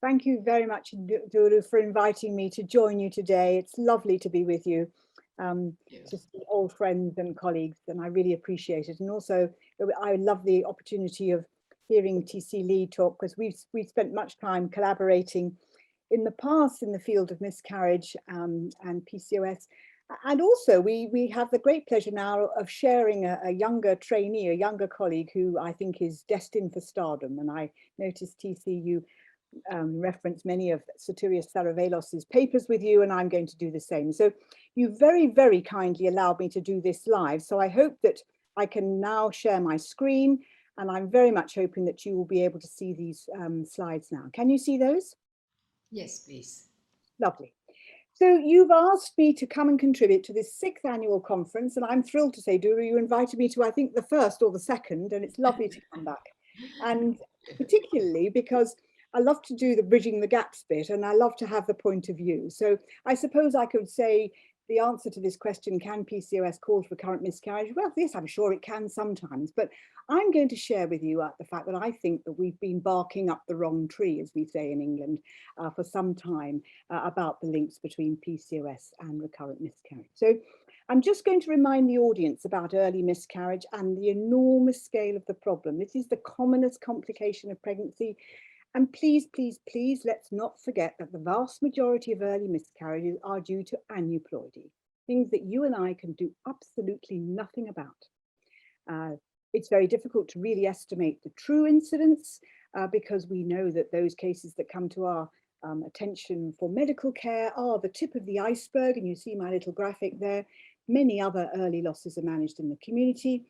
Thank you very much, Duru, for inviting me to join you today. It's lovely to be with you, to see old friends and colleagues, and I really appreciate it. And also, I love the opportunity of hearing TC Lee talk, because we've spent much time collaborating in the past in the field of miscarriage and PCOS. And also, we have the great pleasure now of sharing a younger trainee, a younger colleague who I think is destined for stardom. And I noticed, TC, you reference many of Sotirios Saravelos's papers with you, and I'm going to do the same. So you very, very kindly allowed me to do this live. So I hope that I can now share my screen, and I'm very much hoping that you will be able to see these slides now. Can you see those? Yes, please. Lovely. So you've asked me to come and contribute to this 6th annual conference, and I'm thrilled to say, Duru, you invited me to, I think, the 1st or the 2nd, and it's lovely to come back. And particularly because I love to do the bridging the gaps bit, and I love to have the point of view. So I suppose I could say the answer to this question, can PCOS cause recurrent miscarriage? Well, yes, I'm sure it can sometimes, but I'm going to share with you the fact that I think that we've been barking up the wrong tree, as we say in England, for some time about the links between PCOS and recurrent miscarriage. So I'm just going to remind the audience about early miscarriage and the enormous scale of the problem. This is the commonest complication of pregnancy. And please, please, please, let's not forget that the vast majority of early miscarriages are due to aneuploidy, things that you and I can do absolutely nothing about. It's very difficult to really estimate the true incidence because we know that those cases that come to our attention for medical care are the tip of the iceberg, and you see my little graphic there. Many other early losses are managed in the community.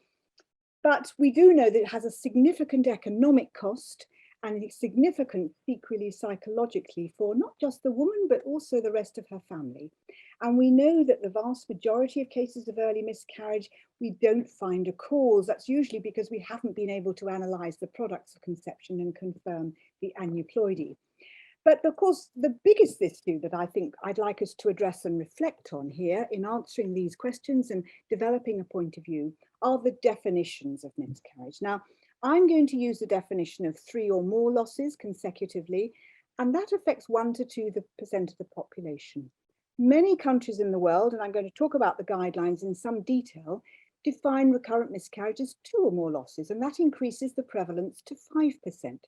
But we do know that it has a significant economic cost, and it's significant equally psychologically for not just the woman, but also the rest of her family. And we know that the vast majority of cases of early miscarriage, we don't find a cause. That's usually because we haven't been able to analyze the products of conception and confirm the aneuploidy. But of course, the biggest issue that I think I'd like us to address and reflect on here in answering these questions and developing a point of view are the definitions of miscarriage. Now, I'm going to use the definition of 3 or more losses consecutively, and that affects 1 to 2% of the population. Many countries in the world, and I'm going to talk about the guidelines in some detail, define recurrent miscarriage as 2 or more losses, and that increases the prevalence to 5%.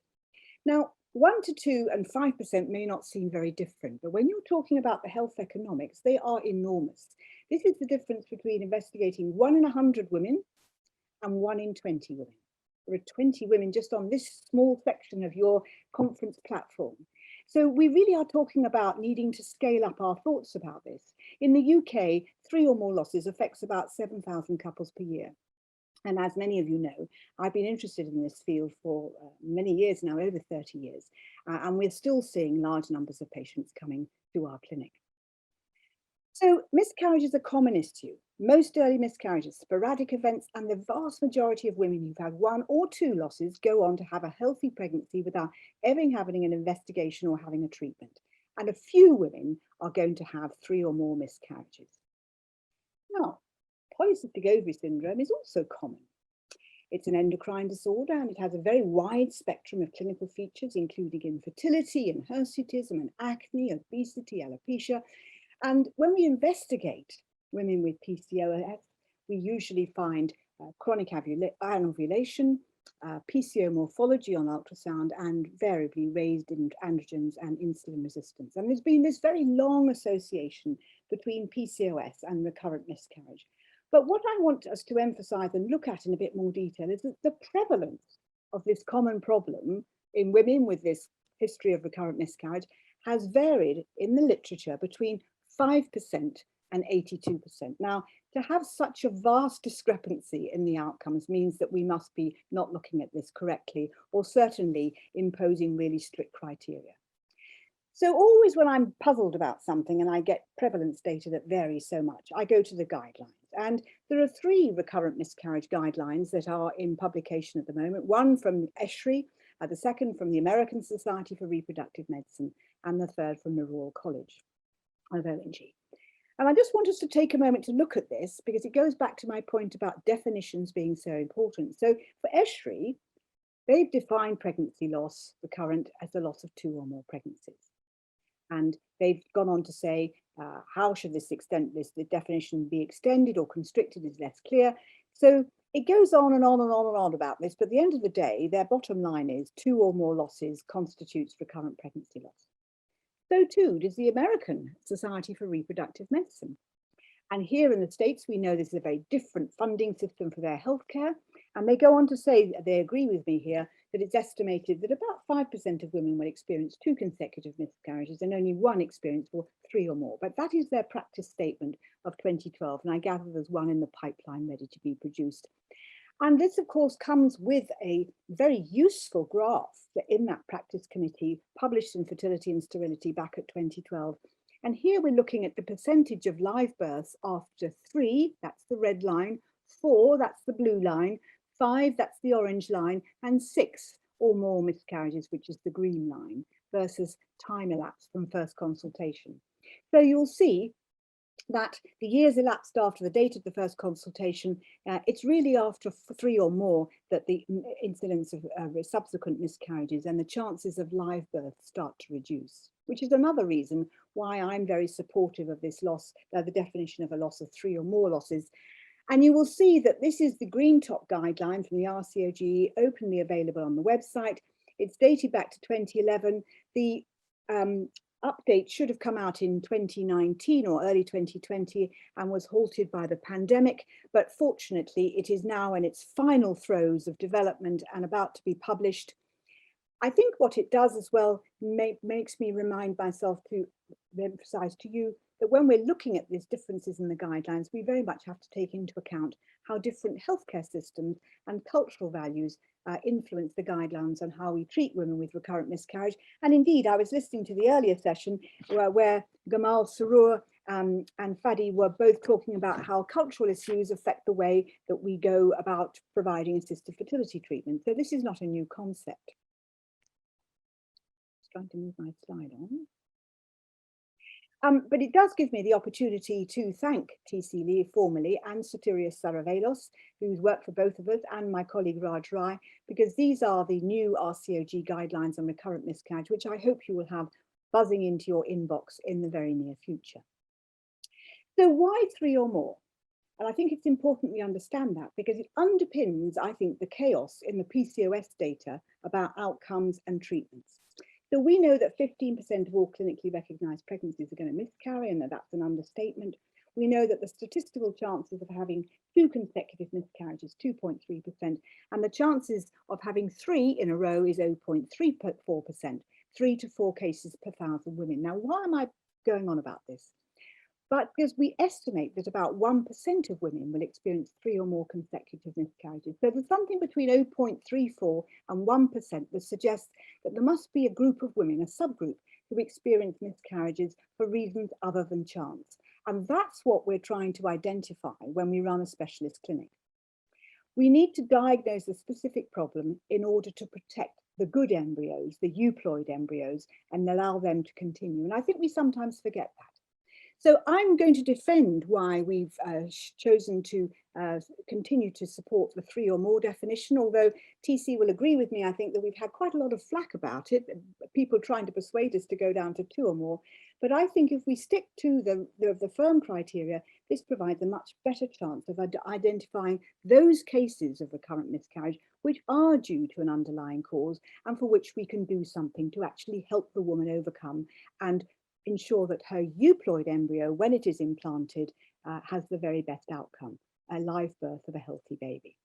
Now, 1 to 2 and 5% may not seem very different, but when you're talking about the health economics, they are enormous. This is the difference between investigating 1 in 100 women and 1 in 20 women. There are 20 women just on this small section of your conference platform. So we really are talking about needing to scale up our thoughts about this. In the UK, 3 or more losses affects about 7,000 couples per year. And as many of you know, I've been interested in this field for many years now, over 30 years, and we're still seeing large numbers of patients coming to our clinic. So miscarriage is a common issue. Most early miscarriages, sporadic events, and the vast majority of women who've had 1 or 2 losses go on to have a healthy pregnancy without ever having an investigation or having a treatment. And a few women are going to have 3 or more miscarriages. Now, polycystic ovary syndrome is also common. It's an endocrine disorder, and it has a very wide spectrum of clinical features, including infertility and hirsutism and acne, obesity, alopecia. And when we investigate women with PCOS, we usually find chronic anovulation, PCO morphology on ultrasound, and variably raised androgens and insulin resistance. And there's been this very long association between PCOS and recurrent miscarriage. But what I want us to emphasize and look at in a bit more detail is that the prevalence of this common problem in women with this history of recurrent miscarriage has varied in the literature between 5% and 82%. Now, to have such a vast discrepancy in the outcomes means that we must be not looking at this correctly, or certainly imposing really strict criteria. So always when I'm puzzled about something and I get prevalence data that varies so much, I go to the guidelines. And there are 3 recurrent miscarriage guidelines that are in publication at the moment. One from ESHRI, the second from the American Society for Reproductive Medicine, and the third from the Royal College of ONG. And I just want us to take a moment to look at this because it goes back to my point about definitions being so important. So for ESHRI, they've defined pregnancy loss, recurrent, as the loss of 2 or more pregnancies. And they've gone on to say, how should the definition be extended or constricted is less clear. So it goes on and on and on and on about this, but at the end of the day, their bottom line is 2 or more losses constitutes recurrent pregnancy loss. So too does the American Society for Reproductive Medicine. And here in the States, we know this is a very different funding system for their healthcare. And they go on to say, they agree with me here, that it's estimated that about 5% of women will experience 2 consecutive miscarriages and only 1 experience for 3 or more. But that is their practice statement of 2012. And I gather there's one in the pipeline ready to be produced. And this, of course, comes with a very useful graph that in that practice committee published in Fertility and Sterility back at 2012. And here we're looking at the percentage of live births after 3, that's the red line, 4, that's the blue line, 5, that's the orange line, and 6 or more miscarriages, which is the green line, versus time elapsed from first consultation. So you'll see that the years elapsed after the date of the first consultation, it's really after 3 or more that the incidence of subsequent miscarriages and the chances of live birth start to reduce, which is another reason why I'm very supportive of this loss, the definition of a loss of 3 or more losses. And you will see that this is the green top guideline from the RCOG, openly available on the website. It's dated back to 2011. The update should have come out in 2019 or early 2020 and was halted by the pandemic. But fortunately, it is now in its final throes of development and about to be published. I think what it does as well makes me remind myself to emphasize to you that when we're looking at these differences in the guidelines, we very much have to take into account how different healthcare systems and cultural values influence the guidelines on how we treat women with recurrent miscarriage. And indeed, I was listening to the earlier session where Gamal Sarur and Fadi were both talking about how cultural issues affect the way that we go about providing assisted fertility treatment. So this is not a new concept. Just trying to move my slide on. But it does give me the opportunity to thank TC Lee formally and Sotirios Saravelos, who's worked for both of us, and my colleague Raj Rai, because these are the new RCOG guidelines on recurrent miscarriage, which I hope you will have buzzing into your inbox in the very near future. So why 3 or more? And I think it's important we understand that because it underpins, I think, the chaos in the PCOS data about outcomes and treatments. So we know that 15% of all clinically recognised pregnancies are going to miscarry, and that's an understatement. We know that the statistical chances of having 2 consecutive miscarriages, 2.3%, and the chances of having 3 in a row is 0.34%, 3 to 4 cases per 1,000 women. Now, why am I going on about this? But because we estimate that about 1% of women will experience 3 or more consecutive miscarriages. So there's something between 0.34 and 1% that suggests that there must be a group of women, a subgroup, who experience miscarriages for reasons other than chance. And that's what we're trying to identify when we run a specialist clinic. We need to diagnose a specific problem in order to protect the good embryos, the euploid embryos, and allow them to continue. And I think we sometimes forget that. So I'm going to defend why we've chosen to continue to support the 3 or more definition, although TC will agree with me, I think that we've had quite a lot of flack about it, people trying to persuade us to go down to 2 or more. But I think if we stick to the firm criteria, this provides a much better chance of identifying those cases of recurrent miscarriage which are due to an underlying cause and for which we can do something to actually help the woman overcome and ensure that her euploid embryo, when it is implanted, has the very best outcome, a live birth of a healthy baby.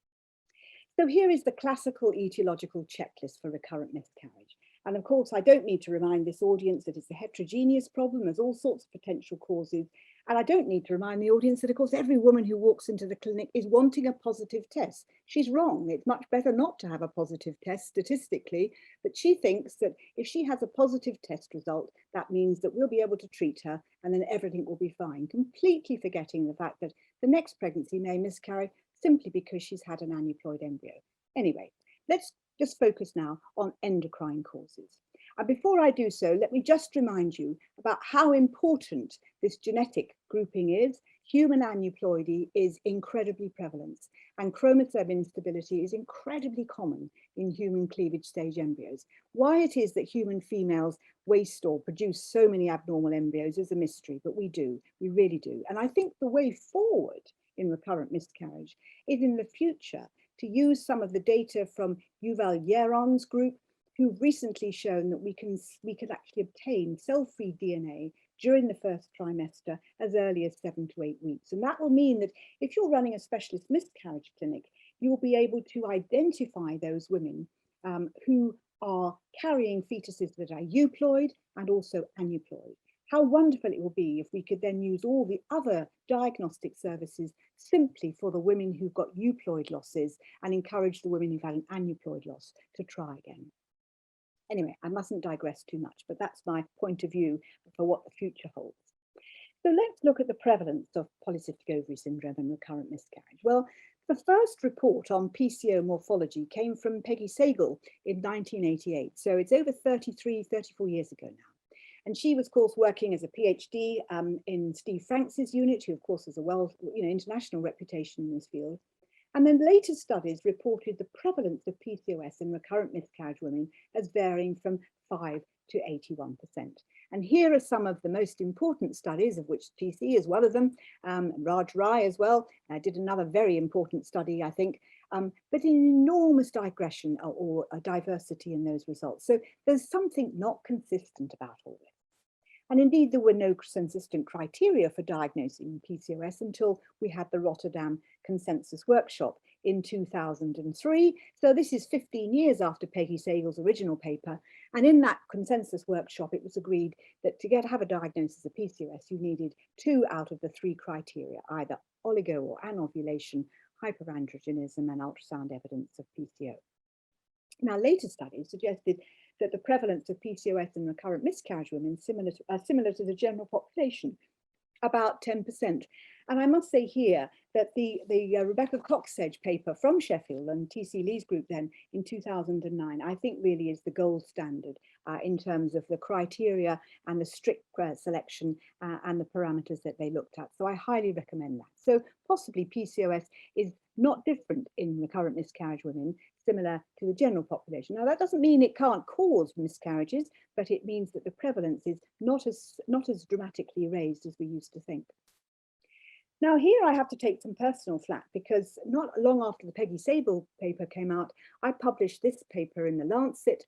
So here is the classical etiological checklist for recurrent miscarriage. And of course, I don't need to remind this audience that it's a heterogeneous problem. There's all sorts of potential causes. And I don't need to remind the audience that, of course, every woman who walks into the clinic is wanting a positive test. She's wrong. It's much better not to have a positive test statistically, but she thinks that if she has a positive test result, that means that we'll be able to treat her and then everything will be fine, completely forgetting the fact that the next pregnancy may miscarry simply because she's had an aneuploid embryo. Anyway, let's just focus now on endocrine causes. And before I do so, let me just remind you about how important this genetic grouping is. Human aneuploidy is incredibly prevalent, and chromosome instability is incredibly common in human cleavage stage embryos. Why it is that human females waste or produce so many abnormal embryos is a mystery, but we do, we really do. And I think the way forward in recurrent miscarriage is in the future to use some of the data from Yuval Yaron's group, who've recently shown that we can actually obtain cell-free DNA during the first trimester as early as 7 to 8 weeks. And that will mean that if you're running a specialist miscarriage clinic, you'll be able to identify those women who are carrying fetuses that are euploid and also aneuploid. How wonderful it will be if we could then use all the other diagnostic services simply for the women who've got euploid losses and encourage the women who've had an aneuploid loss to try again. Anyway, I mustn't digress too much, but that's my point of view for what the future holds. So let's look at the prevalence of polycystic ovary syndrome and recurrent miscarriage. Well, the first report on PCO morphology came from Peggy Sagal in 1988. So it's over 34 years ago now. And she was, of course, working as a PhD in Steve Franks's unit, who, of course, has a international reputation in this field. And then later studies reported the prevalence of PCOS in recurrent miscarriage women as varying from 5 to 81%. And here are some of the most important studies, of which TC is one of them. Raj Rai as well did another very important study, I think, but an enormous digression or diversity in those results. So there's something not consistent about all this. And indeed, there were no consistent criteria for diagnosing PCOS until we had the Rotterdam Consensus Workshop in 2003. So this is 15 years after Peggy Sagal's original paper. And in that consensus workshop, it was agreed that to have a diagnosis of PCOS, you needed 2 out of the 3 criteria, either oligo or anovulation, hyperandrogenism, and ultrasound evidence of PCO. Now, later studies suggested that the prevalence of PCOS in recurrent miscarriage women is similar to the general population, about 10%. And I must say here that the Rebecca Coxsedge paper from Sheffield and T.C. Lee's group then in 2009, I think really is the gold standard in terms of the criteria and the strict selection and the parameters that they looked at. So I highly recommend that. So possibly PCOS is not different in recurrent miscarriage women, similar to the general population. Now, that doesn't mean it can't cause miscarriages, but it means that the prevalence is not as dramatically raised as we used to think. Now, here I have to take some personal flack because not long after the Peggy Sagal paper came out, I published this paper in the Lancet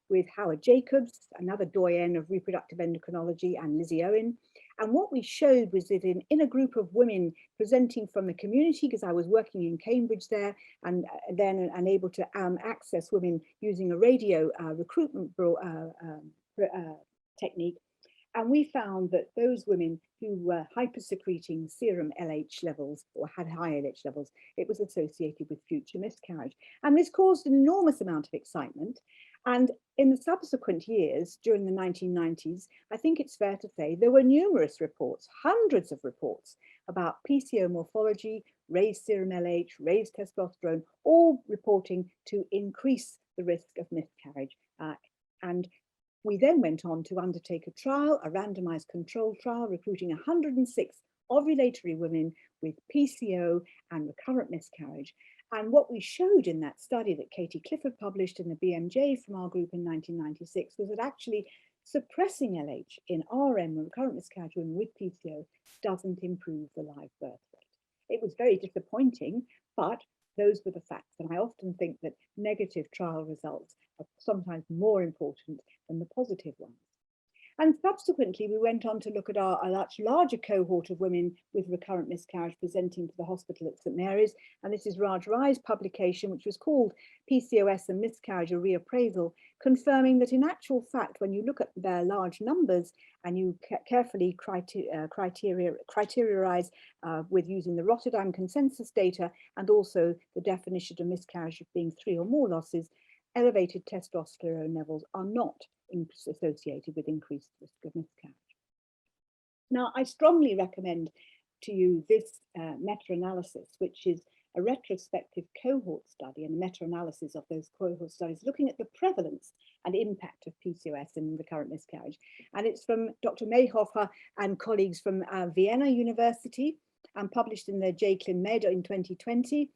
with Howard Jacobs, another doyen of reproductive endocrinology, and Lizzie Owen. And what we showed was that in a group of women presenting from the community, because I was working in Cambridge there, and then able to access women using a radio recruitment technique. And we found that those women who were hypersecreting serum LH levels or had high LH levels, it was associated with future miscarriage. And this caused an enormous amount of excitement. And in the subsequent years, during the 1990s, I think it's fair to say there were numerous reports, hundreds of reports about PCO morphology, raised serum LH, raised testosterone, all reporting to increase the risk of miscarriage. And we then went on to undertake a trial, a randomized controlled trial, recruiting 106 ovulatory women with PCO and recurrent miscarriage. And what we showed in that study that Katie Clifford published in the BMJ from our group in 1996 was that actually suppressing LH in RM, recurrent miscarriage women with PCO, doesn't improve the live birth rate. It was very disappointing, but those were the facts. And I often think that negative trial results are sometimes more important than the positive ones. And subsequently, we went on to look at a much larger cohort of women with recurrent miscarriage presenting to the hospital at St Mary's. And this is Raj Rai's publication, which was called PCOS and Miscarriage, a Reappraisal, confirming that in actual fact, when you look at their large numbers and you carefully criteriarize with using the Rotterdam Consensus data and also the definition of miscarriage of being 3 or more losses, elevated testosterone levels are not associated with increased risk of miscarriage. Now, I strongly recommend to you this meta-analysis, which is a retrospective cohort study and a meta-analysis of those cohort studies looking at the prevalence and impact of PCOS in recurrent miscarriage. And it's from Dr. Mayhofer and colleagues from Vienna University and published in the J. Clin Med in 2020.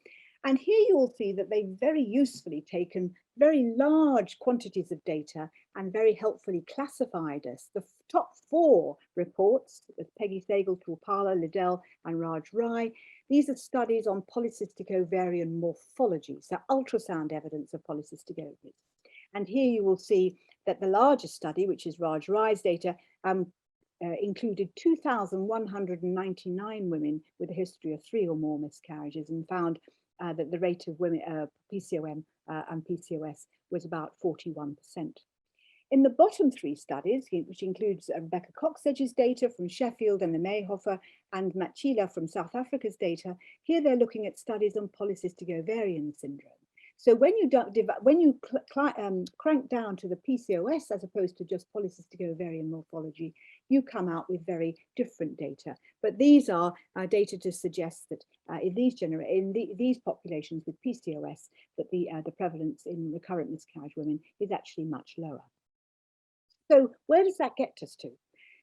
And here you will see that they've very usefully taken very large quantities of data and very helpfully classified us. The top 4 reports, Peggy Sagal, Tulpala, Liddell, and Raj Rai, these are studies on polycystic ovarian morphology, so ultrasound evidence of polycystic ovaries. And here you will see that the largest study, which is Raj Rai's data, included 2,199 women with a history of 3 or more miscarriages, and found that the rate of women PCOM and PCOS was about 41%. In the bottom 3 studies, which includes Rebecca Coxedge's data from Sheffield and the Mayhofer, and Machila from South Africa's data, here they're looking at studies on polycystic ovarian syndrome. So when you crank down to the PCOS as opposed to just polycystic ovarian morphology, you come out with very different data. But these are data to suggest that in these populations with PCOS, that the prevalence in recurrent miscarriage women is actually much lower. So where does that get us to?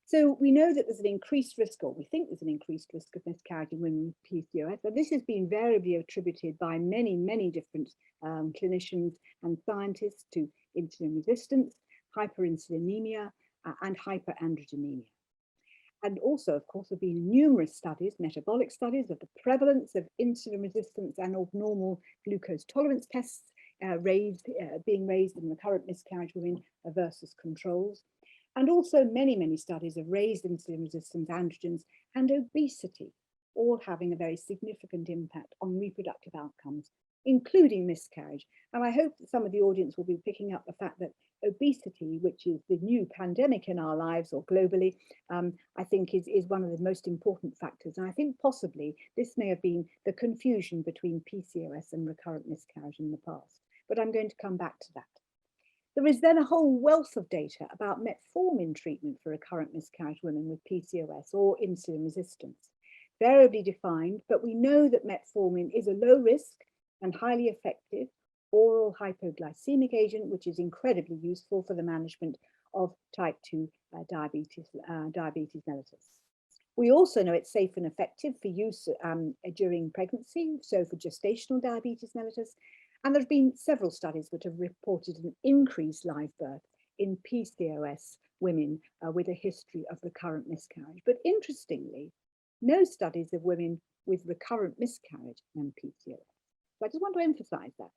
So we know that there's an increased risk, or we think there's an increased risk of miscarriage in women with PCOS, and this has been variably attributed by many, many different clinicians and scientists to insulin resistance, hyperinsulinemia, and hyperandrogenemia. And also, of course, there have been numerous studies, metabolic studies, of the prevalence of insulin resistance and abnormal glucose tolerance tests being raised in recurrent miscarriage women versus controls. And also many, many studies of raised insulin resistance, androgens, and obesity, all having a very significant impact on reproductive outcomes, including miscarriage. And I hope that some of the audience will be picking up the fact that obesity, which is the new pandemic in our lives or globally, I think is one of the most important factors. And I think possibly this may have been the confusion between PCOS and recurrent miscarriage in the past. But I'm going to come back to that. There is then a whole wealth of data about metformin treatment for recurrent miscarriage women with PCOS or insulin resistance, variably defined, but we know that metformin is a low risk and highly effective oral hypoglycemic agent, which is incredibly useful for the management of type 2 diabetes mellitus. We also know it's safe and effective for use during pregnancy, so for gestational diabetes mellitus. And there have been several studies which have reported an increased live birth in PCOS women with a history of recurrent miscarriage. But interestingly, no studies of women with recurrent miscarriage and PCOS. So I just want to emphasize that.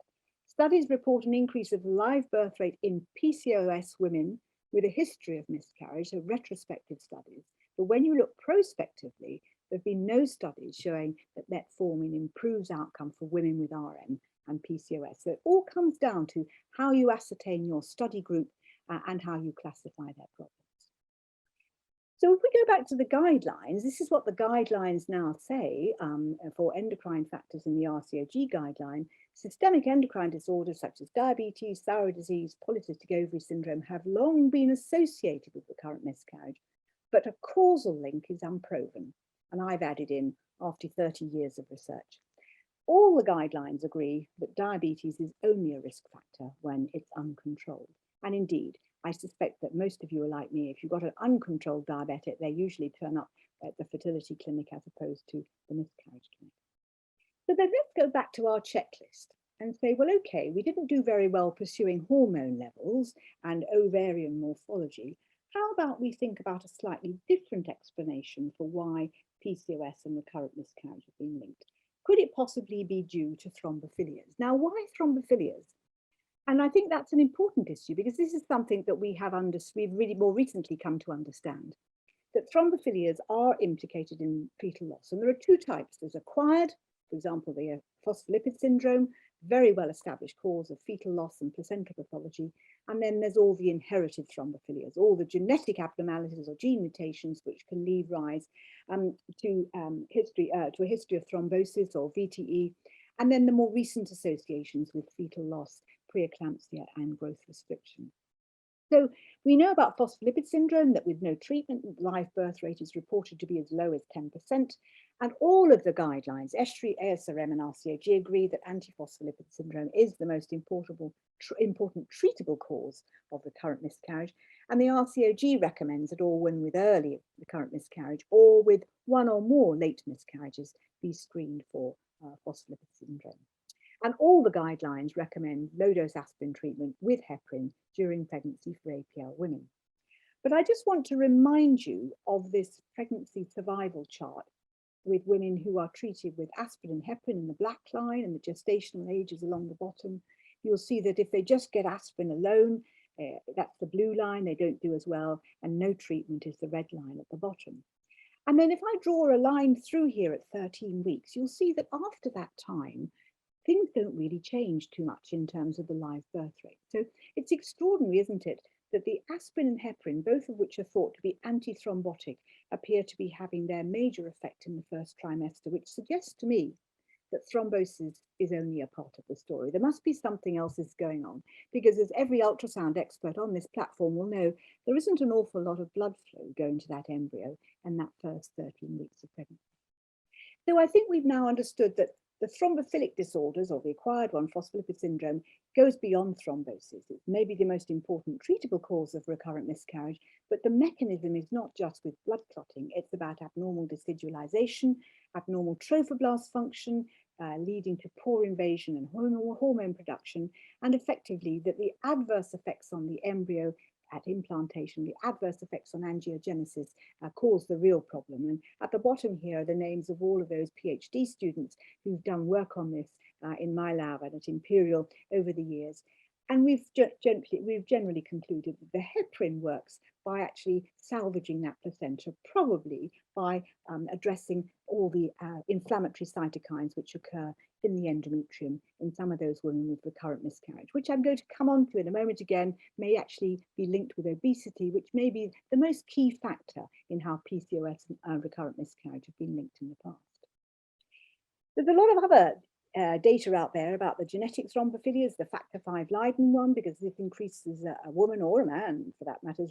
Studies report an increase of live birth rate in PCOS women with a history of miscarriage, so retrospective studies. But when you look prospectively, there have been no studies showing that metformin improves outcome for women with RM and PCOS. So it all comes down to how you ascertain your study group and how you classify their problems. So if we go back to the guidelines, this is what the guidelines now say for endocrine factors in the RCOG guideline. Systemic endocrine disorders such as diabetes, thyroid disease, polycystic ovary syndrome have long been associated with recurrent miscarriage, but a causal link is unproven. And I've added in after 30 years of research. All the guidelines agree that diabetes is only a risk factor when it's uncontrolled. And indeed, I suspect that most of you are like me. If you've got an uncontrolled diabetic, they usually turn up at the fertility clinic as opposed to the miscarriage clinic. So then let's go back to our checklist and say, well, okay, we didn't do very well pursuing hormone levels and ovarian morphology. How about we think about a slightly different explanation for why PCOS and recurrent miscarriage have been linked? Could it possibly be due to thrombophilias? Now, why thrombophilias? And I think that's an important issue because this is something that we've really more recently come to understand, that thrombophilias are implicated in fetal loss. And there are 2 types. There's acquired, for example, the phospholipid syndrome, very well established cause of fetal loss and placental pathology. And then there's all the inherited thrombophilias, all the genetic abnormalities or gene mutations which can leave rise to a history of thrombosis or VTE, and then the more recent associations with fetal loss, preeclampsia, and growth restriction. So we know about phospholipid syndrome that with no treatment, live birth rate is reported to be as low as 10%. And all of the guidelines, ESHRI, ASRM, and RCOG agree that antiphospholipid syndrome is the most important treatable cause of recurrent miscarriage. And the RCOG recommends that all women with early recurrent miscarriage or with 1 or more late miscarriages be screened for phospholipid syndrome. And all the guidelines recommend low-dose aspirin treatment with heparin during pregnancy for APL women. But I just want to remind you of this pregnancy survival chart with women who are treated with aspirin and heparin in the black line and the gestational ages along the bottom. You'll see that if they just get aspirin alone, that's the blue line, they don't do as well, and no treatment is the red line at the bottom. And then if I draw a line through here at 13 weeks, you'll see that after that time, things don't really change too much in terms of the live birth rate. So it's extraordinary, isn't it, that the aspirin and heparin, both of which are thought to be antithrombotic, appear to be having their major effect in the first trimester, which suggests to me that thrombosis is only a part of the story. There must be something else is going on, because as every ultrasound expert on this platform will know, there isn't an awful lot of blood flow going to that embryo in that first 13 weeks of pregnancy. So I think we've now understood that the thrombophilic disorders, or the acquired one, phospholipid syndrome, goes beyond thrombosis. It's maybe the most important treatable cause of recurrent miscarriage, but the mechanism is not just with blood clotting. It's about abnormal decidualization, abnormal trophoblast function, leading to poor invasion and hormone production, and effectively that the adverse effects on the embryo at implantation, the adverse effects on angiogenesis cause the real problem. And at the bottom here are the names of all of those PhD students who've done work on this in my lab and at Imperial over the years. And we've generally concluded that the heparin works by actually salvaging that placenta, probably by addressing all the inflammatory cytokines which occur in the endometrium in some of those women with recurrent miscarriage, which I'm going to come on to in a moment again, may actually be linked with obesity, which may be the most key factor in how PCOS and recurrent miscarriage have been linked in the past. There's a lot of other data out there about the genetic thrombophilias, the factor V Leiden one, because this increases a woman or a man, for that matter,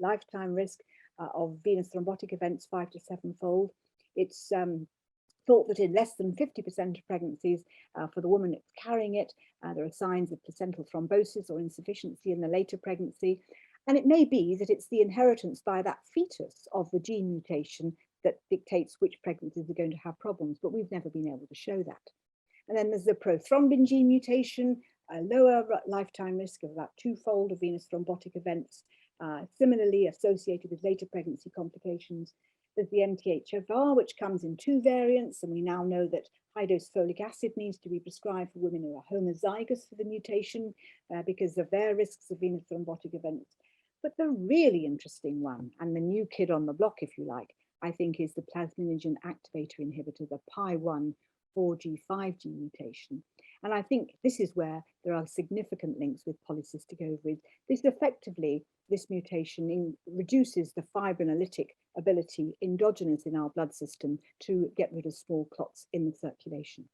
lifetime risk of venous thrombotic events 5 to 7-fold. It's thought that in less than 50% of pregnancies, for the woman that's carrying it, there are signs of placental thrombosis or insufficiency in the later pregnancy. And it may be that it's the inheritance by that fetus of the gene mutation that dictates which pregnancies are going to have problems, but we've never been able to show that. And then there's the prothrombin gene mutation, a lower lifetime risk of about 2-fold of venous thrombotic events, similarly associated with later pregnancy complications. There's the MTHFR, which comes in 2 variants, and we now know that high-dose folic acid needs to be prescribed for women who are homozygous for the mutation because of their risks of venous thrombotic events. But the really interesting one, and the new kid on the block, if you like, I think is the plasminogen activator inhibitor, the PI1 4G, 5G mutation. And I think this is where there are significant links with polycystic ovaries. This mutation reduces the fibrinolytic ability endogenous in our blood system to get rid of small clots in the circulation.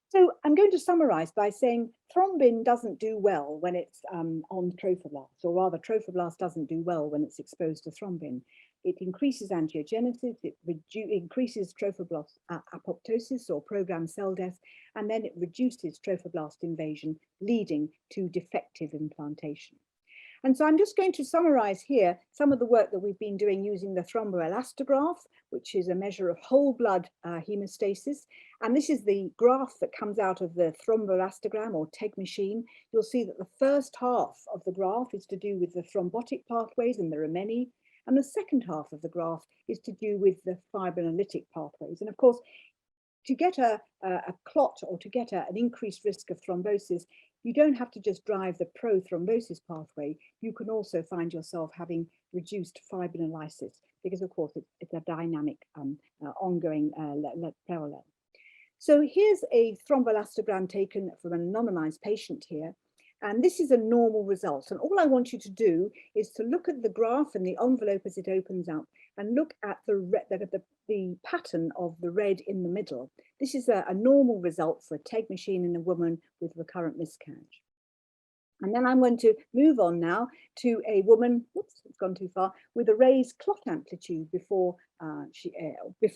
So I'm going to summarize by saying thrombin doesn't do well when it's on trophoblast, or rather trophoblast doesn't do well when it's exposed to thrombin. It increases angiogenesis, it increases trophoblast apoptosis or programmed cell death, and then it reduces trophoblast invasion, leading to defective implantation. And so I'm just going to summarize here some of the work that we've been doing using the thromboelastograph, which is a measure of whole blood hemostasis. And this is the graph that comes out of the thromboelastogram or TEG machine. You'll see that the first half of the graph is to do with the thrombotic pathways, and there are many. And the second half of the graph is to do with the fibrinolytic pathways. And of course, to get a clot or to get an increased risk of thrombosis, you don't have to just drive the prothrombosis pathway. You can also find yourself having reduced fibrinolysis, because of course it's a dynamic ongoing parallel. So here's a thromboelastogram taken from an anonymized patient here. And this is a normal result. And all I want you to do is to look at the graph and the envelope as it opens up and look at the pattern of the red in the middle. This is a normal result for a TEG machine in a woman with recurrent miscarriage. And then I'm going to move on now to a woman, whoops, it's gone too far, with a raised clot amplitude before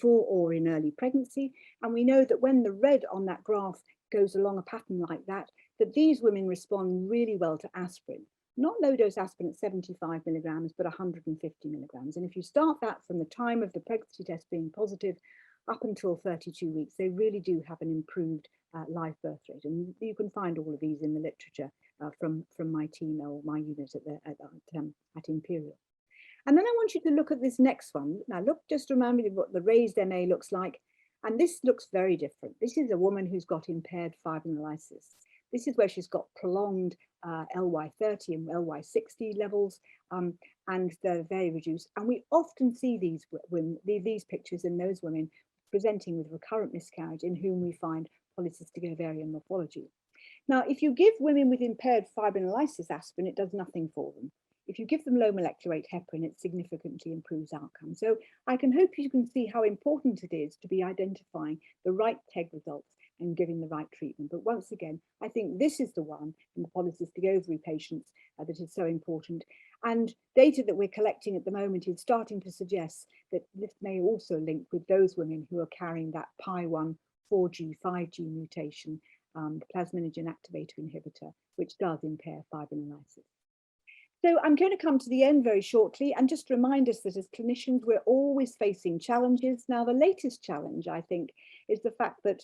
or in early pregnancy. And we know that when the red on that graph goes along a pattern like that, that these women respond really well to aspirin. Not low-dose aspirin at 75 milligrams, but 150 milligrams. And if you start that from the time of the pregnancy test being positive, up until 32 weeks, they really do have an improved live birth rate. And you can find all of these in the literature from my team or my unit at Imperial. And then I want you to look at this next one. Now look, just remind me of what the raised MA looks like. And this looks very different. This is a woman who's got impaired fibrinolysis. This is where she's got prolonged LY30 and LY60 levels, and they're very reduced. And we often see these women, these pictures in those women presenting with recurrent miscarriage in whom we find polycystic ovarian morphology. Now, if you give women with impaired fibrinolysis aspirin, it does nothing for them. If you give them low molecular weight heparin, it significantly improves outcomes. So I can hope you can see how important it is to be identifying the right TEG results and giving the right treatment. But once again, I think this is the one in the polycystic ovary patients that is so important. And data that we're collecting at the moment is starting to suggest that this may also link with those women who are carrying that PI1 4G, 5G mutation, the plasminogen activator inhibitor, which does impair fibrinolysis. So I'm going to come to the end very shortly and just remind us that as clinicians, we're always facing challenges. Now, the latest challenge, I think, is the fact that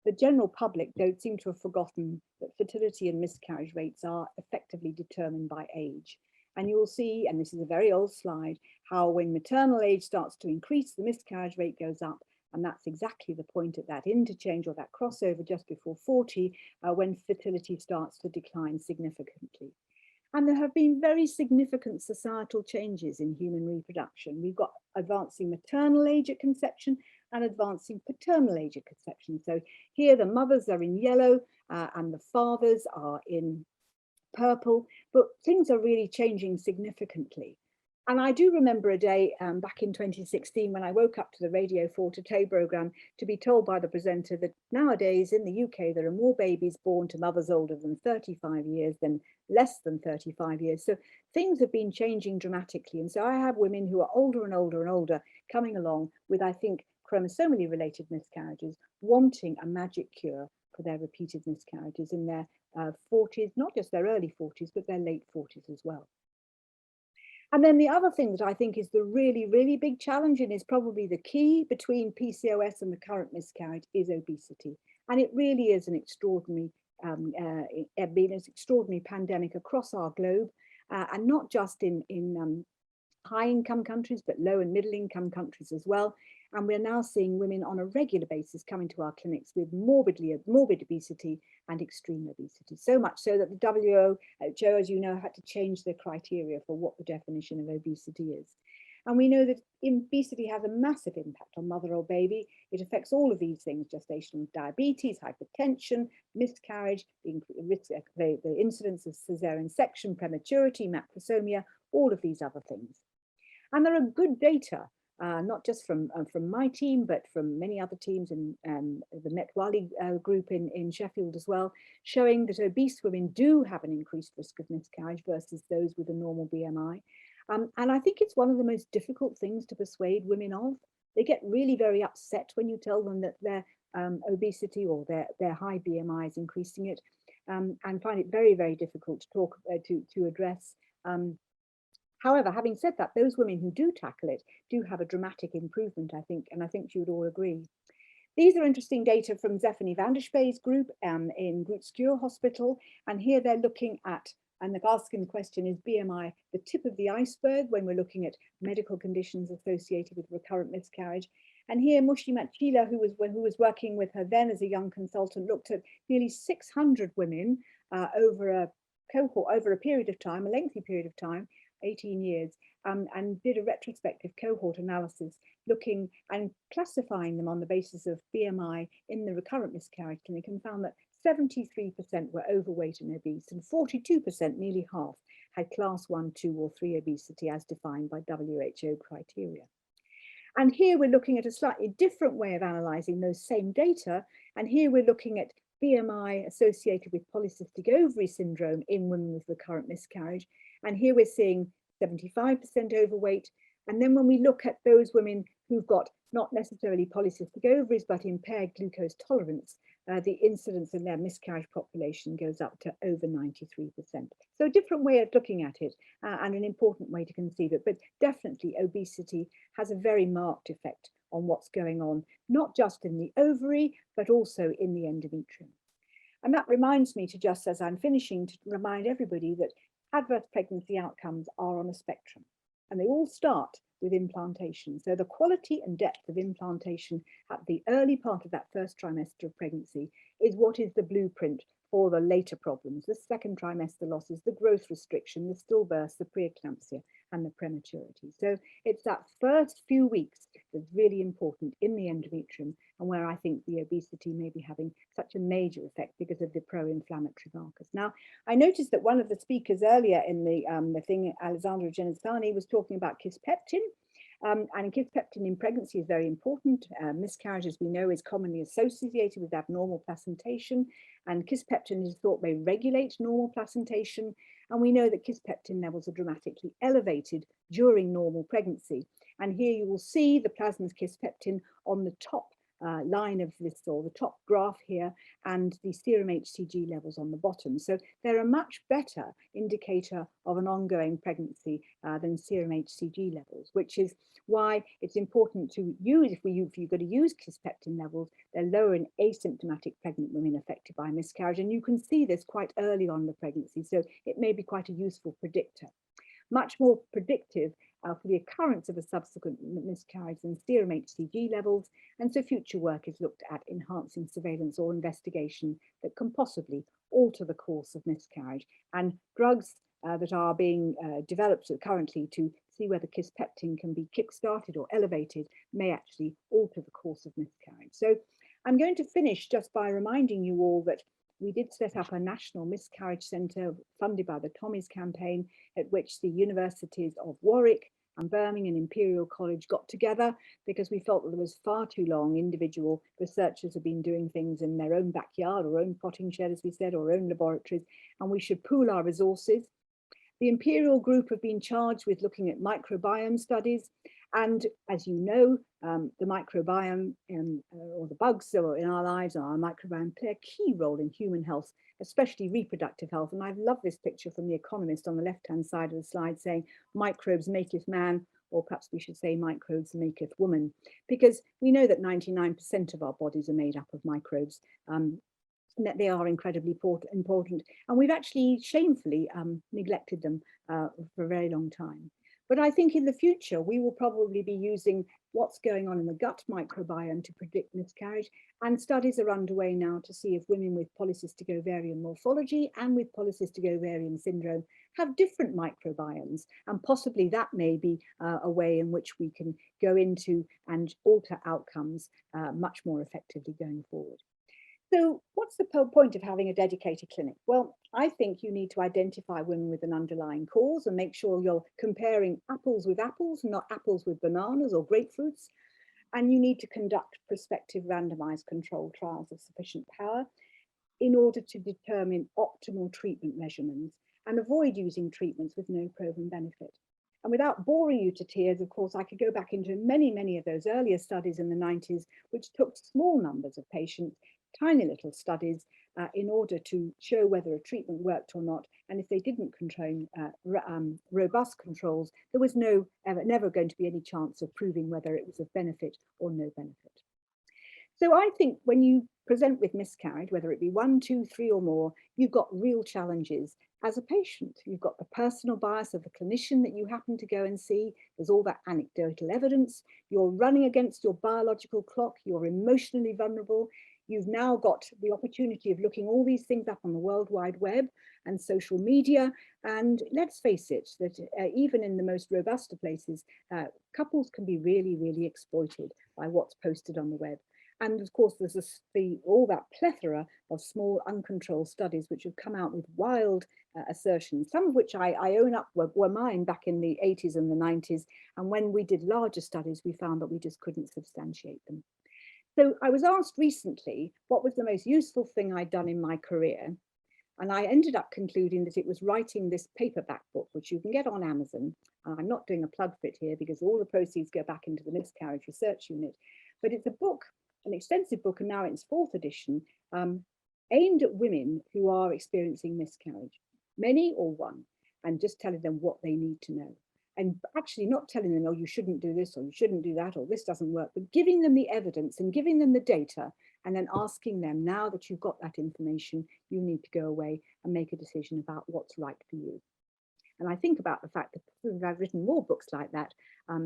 the general public don't seem to have forgotten that fertility and miscarriage rates are effectively determined by age. And you will see, and this is a very old slide, how when maternal age starts to increase, the miscarriage rate goes up. And that's exactly the point at that interchange or that crossover just before 40, when fertility starts to decline significantly. And there have been very significant societal changes in human reproduction. We've got advancing maternal age at conception and advancing paternal age at conception. So here the mothers are in yellow and the fathers are in purple, but things are really changing significantly. And I do remember a day back in 2016 when I woke up to the Radio 4 Today programme to be told by the presenter that nowadays in the UK there are more babies born to mothers older than 35 years than less than 35 years. So things have been changing dramatically. And so I have women who are older and older and older coming along with, I think, chromosomally related miscarriages, wanting a magic cure for their repeated miscarriages in their 40s, not just their early 40s, but their late 40s as well. And then the other thing that I think is the really, really big challenge and is probably the key between PCOS and recurrent miscarriage is obesity. And it really is an extraordinary, extraordinary pandemic across our globe, and not just in high income countries, but low and middle income countries as well. And we're now seeing women on a regular basis coming to our clinics with morbid obesity and extreme obesity. So much so that the WHO, as you know, had to change their criteria for what the definition of obesity is. And we know that obesity has a massive impact on mother or baby. It affects all of these things: gestational diabetes, hypertension, miscarriage, the incidence of cesarean section, prematurity, macrosomia, all of these other things. And there are good data, not just from my team, but from many other teams in the Met Wali group in Sheffield as well, showing that obese women do have an increased risk of miscarriage versus those with a normal BMI. And I think it's one of the most difficult things to persuade women of. They get really very upset when you tell them that their obesity or their high BMI is increasing it, and find it very, very difficult to talk to address. However, having said that, those women who do tackle it do have a dramatic improvement, I think, and I think you would all agree. These are interesting data from Zephanie van der Spee's group in Grootskuur Hospital, and here they're looking at, and they're asking the question, is BMI the tip of the iceberg when we're looking at medical conditions associated with recurrent miscarriage? And here Mushi Machila, who was working with her then as a young consultant, looked at nearly 600 women over a cohort, over a period of time, a lengthy period of time, 18 years, and did a retrospective cohort analysis looking and classifying them on the basis of BMI in the recurrent miscarriage clinic, and found that 73% were overweight and obese, and 42%, nearly half, had class 1, 2 or 3 obesity as defined by WHO criteria. And here we're looking at a slightly different way of analysing those same data, and here we're looking at BMI associated with polycystic ovary syndrome in women with recurrent miscarriage. And here we're seeing 75% overweight. And then when we look at those women who've got not necessarily polycystic ovaries, but impaired glucose tolerance, the incidence in their miscarriage population goes up to over 93%. So a different way of looking at it and an important way to conceive it, but definitely obesity has a very marked effect on what's going on, not just in the ovary, but also in the endometrium. And that reminds me to just as I'm finishing to remind everybody that adverse pregnancy outcomes are on a spectrum and they all start with implantation. So the quality and depth of implantation at the early part of that first trimester of pregnancy is what is the blueprint for the later problems, the second trimester losses, the growth restriction, the stillbirths, the preeclampsia and the prematurity. So it's that first few weeks that's really important in the endometrium and where I think the obesity may be having such a major effect because of the pro-inflammatory markers. Now, I noticed that one of the speakers earlier in the thing, Alessandro Genesani, was talking about kisspeptin. And kisspeptin in pregnancy is very important. Miscarriage, as we know, is commonly associated with abnormal placentation, and kisspeptin is thought may regulate normal placentation. And we know that kisspeptin levels are dramatically elevated during normal pregnancy. And here you will see the plasma kisspeptin on the top line of this, or the top graph here, and the serum HCG levels on the bottom. So they're a much better indicator of an ongoing pregnancy than serum HCG levels, which is why it's important to use, if you're going to use kisspeptin levels, they're lower in asymptomatic pregnant women affected by miscarriage. And you can see this quite early on in the pregnancy, so it may be quite a useful predictor. Much more predictive for the occurrence of a subsequent miscarriage than serum HCG levels, and so future work is looked at enhancing surveillance or investigation that can possibly alter the course of miscarriage, and drugs that are being developed currently to see whether kisspeptin can be kick-started or elevated may actually alter the course of miscarriage. So I'm going to finish just by reminding you all that we did set up a national miscarriage centre funded by the Tommy's campaign, at which the universities of Warwick and Birmingham and Imperial College got together because we felt that there was far too long individual researchers have been doing things in their own backyard or own potting shed, as we said, or own laboratories, and we should pool our resources. The Imperial group have been charged with looking at microbiome studies. And as you know, the microbiome or the bugs in our lives, or our microbiome, play a key role in human health, especially reproductive health. And I love this picture from The Economist on the left-hand side of the slide saying, microbes maketh man, or perhaps we should say microbes maketh woman, because we know that 99% of our bodies are made up of microbes. That they are incredibly important, and we've actually shamefully neglected them for a very long time. But I think in the future, we will probably be using what's going on in the gut microbiome to predict miscarriage, and studies are underway now to see if women with polycystic ovarian morphology and with polycystic ovarian syndrome have different microbiomes, and possibly that may be a way in which we can go into and alter outcomes much more effectively going forward. So what's the point of having a dedicated clinic? Well, I think you need to identify women with an underlying cause and make sure you're comparing apples with apples, not apples with bananas or grapefruits. And you need to conduct prospective randomized controlled trials of sufficient power in order to determine optimal treatment measurements and avoid using treatments with no proven benefit. And without boring you to tears, of course, I could go back into many of those earlier studies in the 90s, which took small numbers of patients, tiny little studies in order to show whether a treatment worked or not. And if they didn't contain robust controls, there was never going to be any chance of proving whether it was of benefit or no benefit. So I think when you present with miscarriage, whether it be 1, 2, 3 or more, you've got real challenges as a patient. You've got the personal bias of the clinician that you happen to go and see. There's all that anecdotal evidence. You're running against your biological clock. You're emotionally vulnerable. You've now got the opportunity of looking all these things up on the World Wide Web and social media. And let's face it, that even in the most robust of places, couples can be really exploited by what's posted on the web. And of course, there's all that plethora of small uncontrolled studies which have come out with wild assertions, some of which I own up were mine back in the 80s and the 90s. And when we did larger studies, we found that we just couldn't substantiate them. So I was asked recently what was the most useful thing I'd done in my career. And I ended up concluding that it was writing this paperback book, which you can get on Amazon. I'm not doing a plug for it here because all the proceeds go back into the Miscarriage Research Unit. But it's a book an extensive book, and now in its 4th edition, aimed at women who are experiencing miscarriage, many or one, and just telling them what they need to know. And actually not telling them, oh, you shouldn't do this, or you shouldn't do that, or this doesn't work, but giving them the evidence and giving them the data, and then asking them, now that you've got that information, you need to go away and make a decision about what's right for you. And I think about the fact that if I've written more books like that,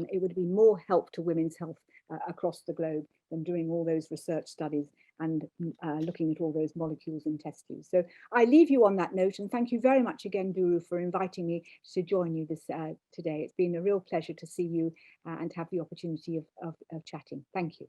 it would be more help to women's health across the globe than doing all those research studies and looking at all those molecules and test tubes. So I leave you on that note, and thank you very much again, Guru, for inviting me to join you this today. It's been a real pleasure to see you and to have the opportunity of chatting. Thank you.